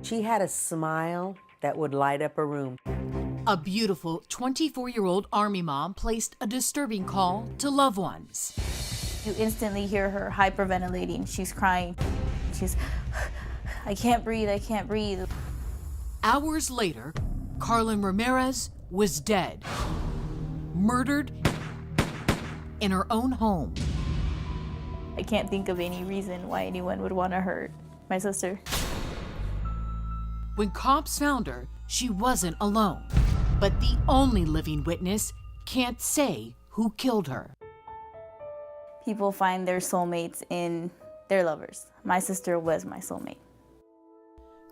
She had a smile that would light up a room. A beautiful 24-year-old Army mom placed a disturbing call to loved ones. You instantly hear her hyperventilating. She's crying. She's, I can't breathe, I can't breathe. Hours later, Karlyn Ramirez was dead, murdered in her own home. I can't think of any reason why anyone would want to hurt my sister. When cops found her, she wasn't alone. But the only living witness can't say who killed her. People find their soulmates in their lovers. My sister was my soulmate.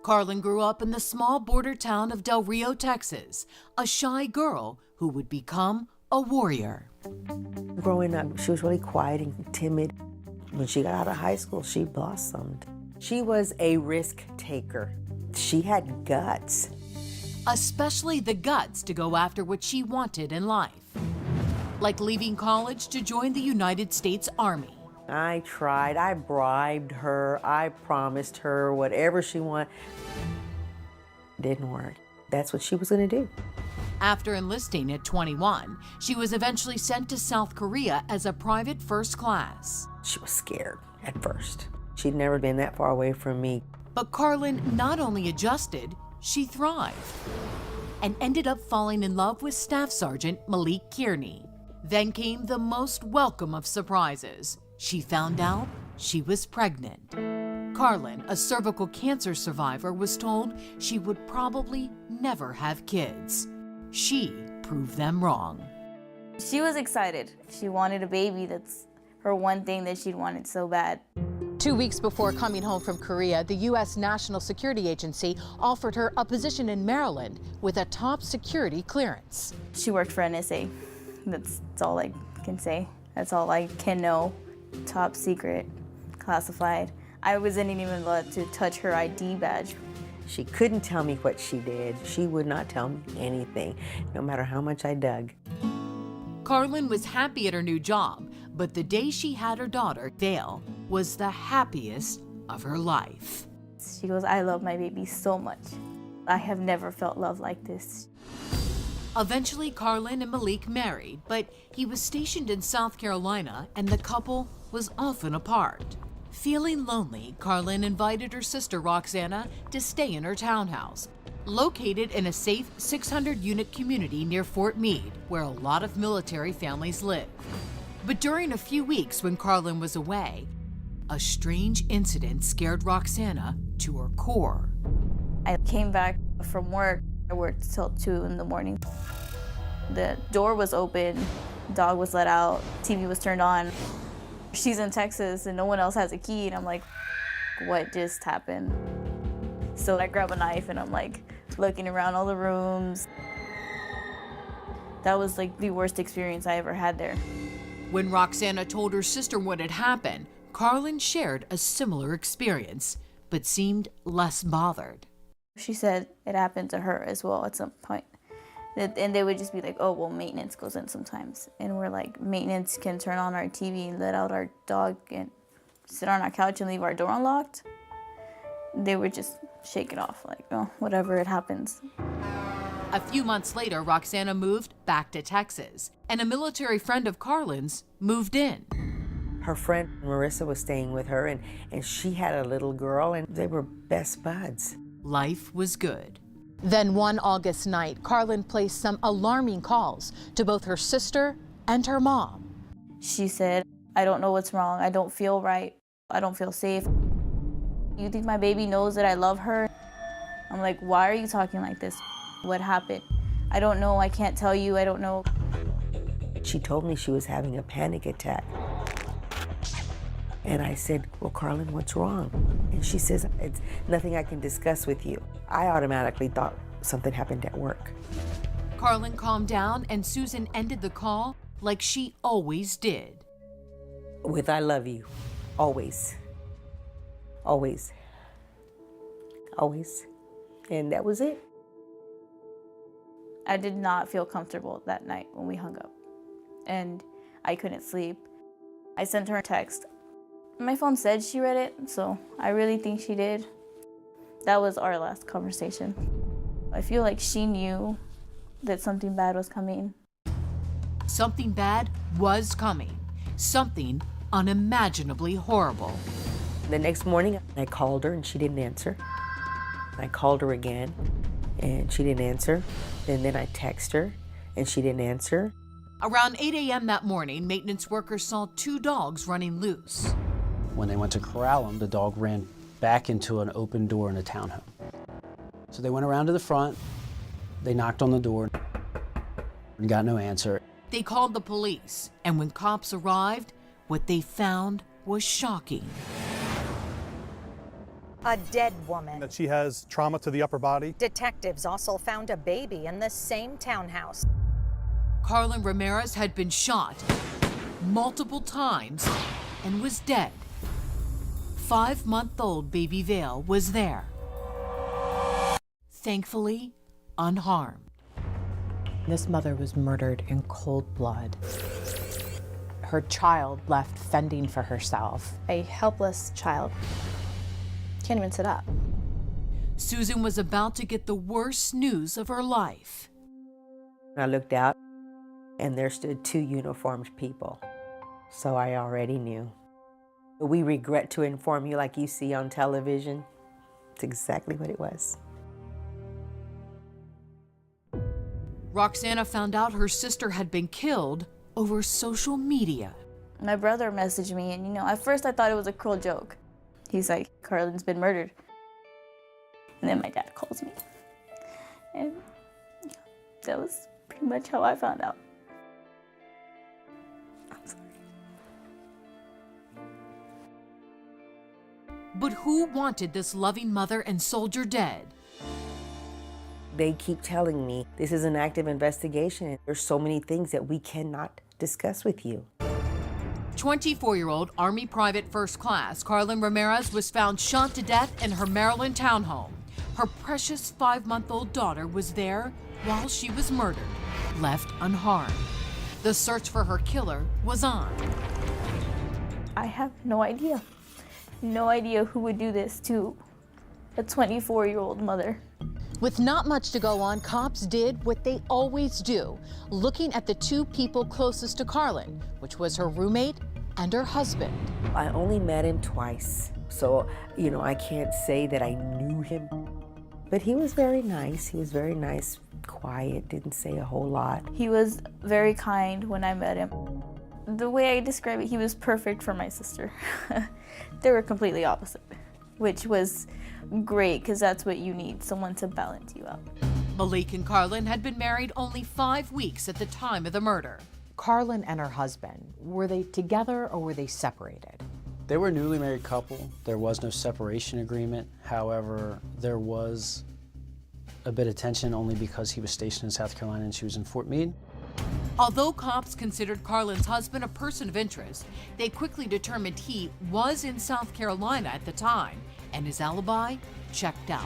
Karlyn grew up in the small border town of Del Rio, Texas, a shy girl who would become a warrior. Growing up, she was really quiet and timid. When she got out of high school, she blossomed. She was a risk taker. She had guts. Especially the guts to go after what she wanted in life. Like leaving college to join the United States Army. I tried, I bribed her, I promised her whatever she wanted. Didn't work. That's what she was gonna do. After enlisting at 21, she was eventually sent to South Korea as a private first class. She was scared at first. She'd never been that far away from me. But Karlyn not only adjusted, she thrived and ended up falling in love with Staff Sergeant Malik Kearney. Then came the most welcome of surprises. She found out she was pregnant. Karlyn, a cervical cancer survivor, was told she would probably never have kids. She proved them wrong. She was excited. She wanted a baby. That's her one thing that she'd wanted so bad. 2 weeks before coming home from Korea, the U.S. National Security Agency offered her a position in Maryland with a top security clearance. She worked for NSA. That's all I can say. That's all I can know. Top secret, classified. I wasn't even allowed to touch her ID badge. She couldn't tell me what she did. She would not tell me anything, no matter how much I dug. Karlyn was happy at her new job, but the day she had her daughter, Dale, was the happiest of her life. She goes, I love my baby so much. I have never felt love like this. Eventually, Karlyn and Malik married, but he was stationed in South Carolina and the couple was often apart. Feeling lonely, Karlyn invited her sister Roxana to stay in her townhouse, located in a safe 600-unit community near Fort Meade, where a lot of military families live. But during a few weeks when Karlyn was away, a strange incident scared Roxana to her core. I came back from work. I worked till 2 in the morning. The door was open, dog was let out, TV was turned on. She's in Texas and no one else has a key, and I'm like, what just happened? So I grab a knife and I'm like looking around all the rooms. That was like the worst experience I ever had there. When Roxana told her sister what had happened, Karlyn shared a similar experience, but seemed less bothered. She said it happened to her as well at some point. And they would just be like, oh, well, maintenance goes in sometimes. And we're like, maintenance can turn on our TV and let out our dog and sit on our couch and leave our door unlocked. They would just shake it off, like, oh, whatever, it happens. A few months later, Roxana moved back to Texas, and a military friend of Karlyn's moved in. Her friend Marissa was staying with her, and she had a little girl, and they were best buds. Life was good. Then one August night, Karlyn placed some alarming calls to both her sister and her mom. She said, I don't know what's wrong. I don't feel right. I don't feel safe. You think my baby knows that I love her? I'm like, why are you talking like this? What happened? I don't know. I can't tell you. I don't know. She told me she was having a panic attack. And I said, well, Karlyn, what's wrong? And she says, it's nothing I can discuss with you. I automatically thought something happened at work. Karlyn calmed down and Susan ended the call like she always did. With I love you, always, always, always. And that was it. I did not feel comfortable that night when we hung up. And I couldn't sleep. I sent her a text. My phone said she read it, so I really think she did. That was our last conversation. I feel like she knew that something bad was coming. Something bad was coming. Something unimaginably horrible. The next morning, I called her and she didn't answer. I called her again and she didn't answer. And then I texted her and she didn't answer. Around 8 a.m. that morning, maintenance workers saw 2 dogs running loose. When they went to corral him, the dog ran back into an open door in a townhome. So they went around to the front, they knocked on the door and got no answer. They called the police, and when cops arrived, what they found was shocking. A dead woman. That she has trauma to the upper body. Detectives also found a baby in the same townhouse. Karlyn Ramirez had been shot multiple times and was dead. 5-month-old baby Vale was there. Thankfully, unharmed. This mother was murdered in cold blood. Her child left fending for herself. A helpless child. Can't even sit up. Susan was about to get the worst news of her life. I looked out and there stood 2 uniformed people. So I already knew. We regret to inform you, like you see on television. It's exactly what it was. Roxana found out her sister had been killed over social media. My brother messaged me, and at first I thought it was a cruel joke. He's like, Karlyn's been murdered. And then my dad calls me. And that was pretty much how I found out. I'm sorry. But who wanted this loving mother and soldier dead? They keep telling me this is an active investigation and there's so many things that we cannot discuss with you. 24-year-old Army Private First Class Karlyn Ramirez was found shot to death in her Maryland townhome. Her precious 5-month-old daughter was there while she was murdered, left unharmed. The search for her killer was on. I have no idea. No idea who would do this to a 24-year-old mother. With not much to go on, cops did what they always do, looking at the 2 people closest to Karlyn, which was her roommate and her husband. I only met him twice, so, I can't say that I knew him. But he was very nice. He was very nice, quiet, didn't say a whole lot. He was very kind when I met him. The way I describe it, he was perfect for my sister. They were completely opposite, which was great because that's what you need, someone to balance you out. Malik and Karlyn had been married only 5 weeks at the time of the murder. Karlyn and her husband, were they together or were they separated? They were a newly married couple. There was no separation agreement. However, there was a bit of tension only because he was stationed in South Carolina and she was in Fort Meade. Although cops considered Karlyn's husband a person of interest, they quickly determined he was in South Carolina at the time, and his alibi checked out.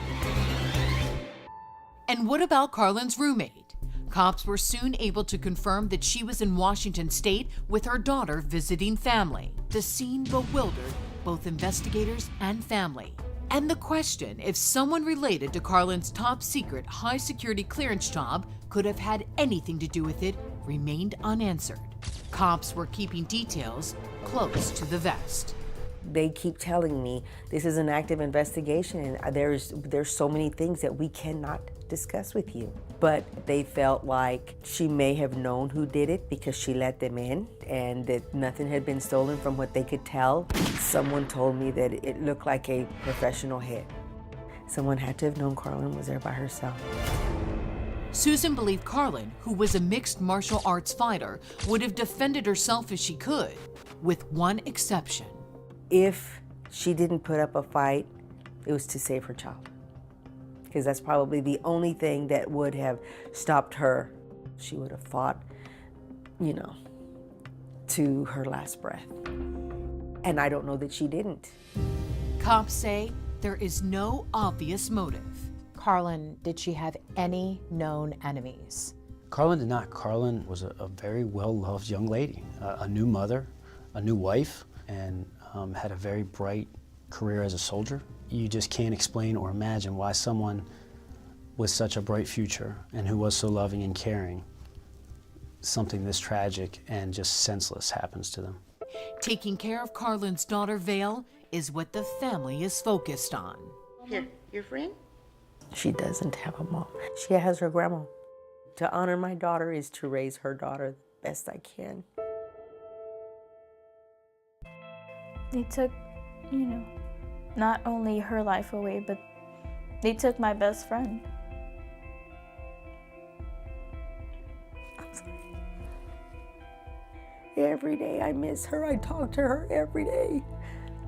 And what about Karlyn's roommate? Cops were soon able to confirm that she was in Washington State with her daughter visiting family. The scene bewildered both investigators and family. And the question if someone related to Karlyn's top secret high security clearance job could have had anything to do with it remained unanswered. Cops were keeping details close to the vest. They keep telling me this is an active investigation and there's so many things that we cannot discuss with you. But they felt like she may have known who did it because she let them in and that nothing had been stolen from what they could tell. Someone told me that it looked like a professional hit. Someone had to have known Karlyn was there by herself. Susan believed Karlyn, who was a mixed martial arts fighter, would have defended herself as she could, with one exception. If she didn't put up a fight, it was to save her child. Because that's probably the only thing that would have stopped her. She would have fought, to her last breath. And I don't know that she didn't. Cops say there is no obvious motive. Karlyn, did she have any known enemies? Karlyn did not. Karlyn was a very well-loved young lady, a new mother, a new wife, and had a very bright career as a soldier. You just can't explain or imagine why someone with such a bright future and who was so loving and caring, something this tragic and just senseless happens to them. Taking care of Karlyn's daughter, Vale, is what the family is focused on. Here, your friend? She doesn't have a mom. She has her grandma. To honor my daughter is to raise her daughter the best I can. They took, not only her life away, but they took my best friend. I'm sorry. Every day I miss her. I talk to her every day.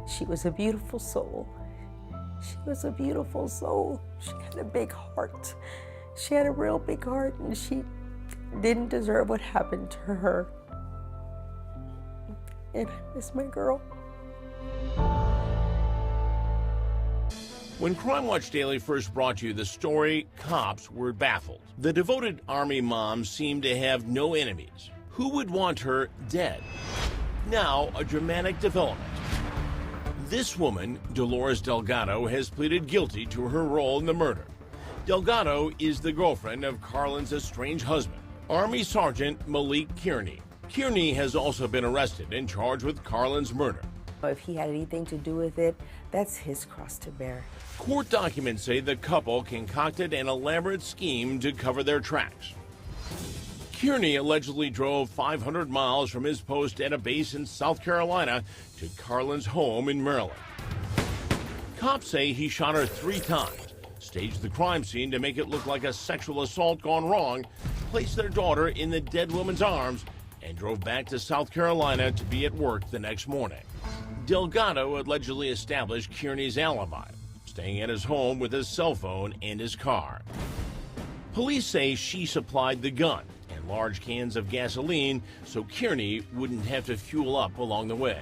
She was a beautiful soul. She was a beautiful soul. She had a big heart. She had a real big heart, and she didn't deserve what happened to her. And I miss my girl. When Crime Watch Daily first brought you the story, cops were baffled. The devoted Army mom seemed to have no enemies. Who would want her dead? Now, a dramatic development. This woman, Dolores Delgado, has pleaded guilty to her role in the murder. Delgado is the girlfriend of Karlyn's estranged husband, Army Sergeant Malik Kearney. Kearney has also been arrested and charged with Karlyn's murder. If he had anything to do with it, that's his cross to bear. Court documents say the couple concocted an elaborate scheme to cover their tracks. Kearney allegedly drove 500 miles from his post at a base in South Carolina to Karlyn's home in Maryland. Cops say he shot her 3 times, staged the crime scene to make it look like a sexual assault gone wrong, placed their daughter in the dead woman's arms, and drove back to South Carolina to be at work the next morning. Delgado allegedly established Kearney's alibi, staying at his home with his cell phone and his car. Police say she supplied the gun and large cans of gasoline so Kearney wouldn't have to fuel up along the way.